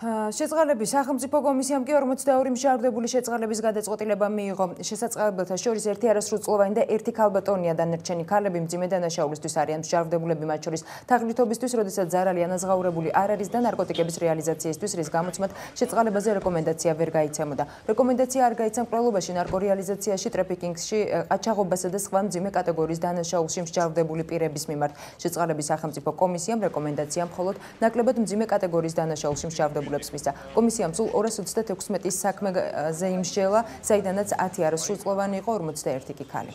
შეწყალების სახელმწიფო კომისიამ კი 42 მჟავდებული შეწყალების გადაწყვეტილება მიიღო. შესაწყალებელთა შორის ერთი არასრულწლოვანი და ერთი ქალბატონია. დანარჩენი ქალები მძიმე დანაშაულისთვის არიან მჟავდებულები, მათ შორის თაღლითობისთვის, როდესაც ზარალი ანაზღაურებული არ არის და ნარკოტიკების რეალიზაციისთვის, რის გამოც მათ შეწყალებაზე რეკომენდაცია ვერ გაიცემოდა. რეკომენდაცია არ გაიცემ კვლევობაში, ნარკორეალიზაციაში, ტრაფიკინგში, ყაჩაღობასა და სხვა მძიმე კატეგორიის დანაშაულში მჟავდებული პირების მიმართ. შეწყალების სახელმწიფო კომისიამ რეკომენდაცია მხოლოდ ნაკლებად მძიმე კატეგორიის დანაშაულში მჟავდებულებს კომისიამ სულ 236 საქმეზე იმსჯელა, საიდანაც 10 არასრულწლოვანი იყო, 41 კი ქალი.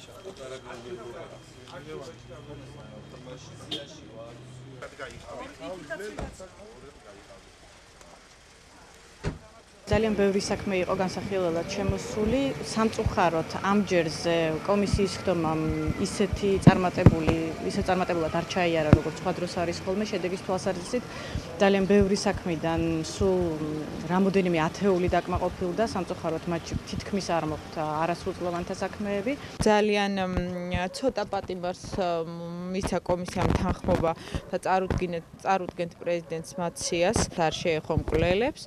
ძალიან ბევრი საქმე იყო განსახილველად შემოსული. სამწუხაროდ ამჯერზე კომისიის ხდომამ ისეთი წარმატებულად არ ჩაიარა, როგორც სხვა დროს არის ხოლმე. შედეგის თვალსაზრისით ძალიან ბევრი საქმიდან სულ რამოდენიმე ათეული დაკმაყოფილდა. სამწუხაროდ მათ თითქმის არ მოხდა არასრულწლოვანთა საქმეები. ძალიან ცოტა პატიმარს მისცა კომისიამ თანხმობა და წარუდგენთ პრეზიდენტს მაციას, არ შეეხო მკვლელებს,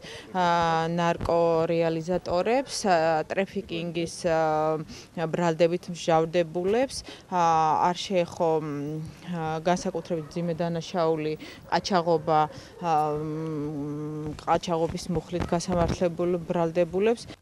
ნარკორეალიზატორებს, ტრაფიკინგის ბრალდებით მჟავდებულებს, არ შეეხო განსაკუთრებით მძიმე დანაშაული ყაჩაღობის მუხლით გასამართლებულ ბრალდებულებს.